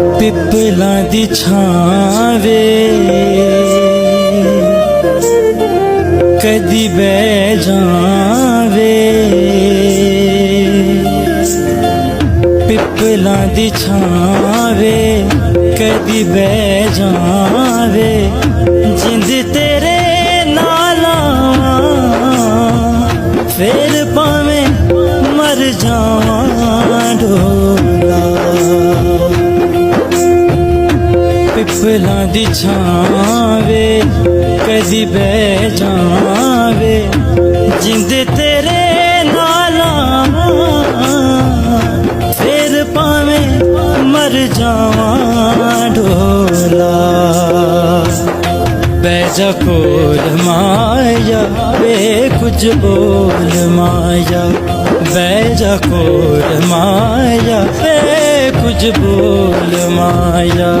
पिपलां दी छां वे कदी बह जावे, पिपलां दी छां वे कदी बह जावे, जिंद तेरे नाल फिर भावें मर जावां ढोला। पिपलां दी छां वे कदी बह जावे, जिंद तेरे नाल फिर भावें मर जावां ढोला। बैजा कोल माया वे कुछ बोल माया, बैजा कोल माया वे कुछ बोल माया।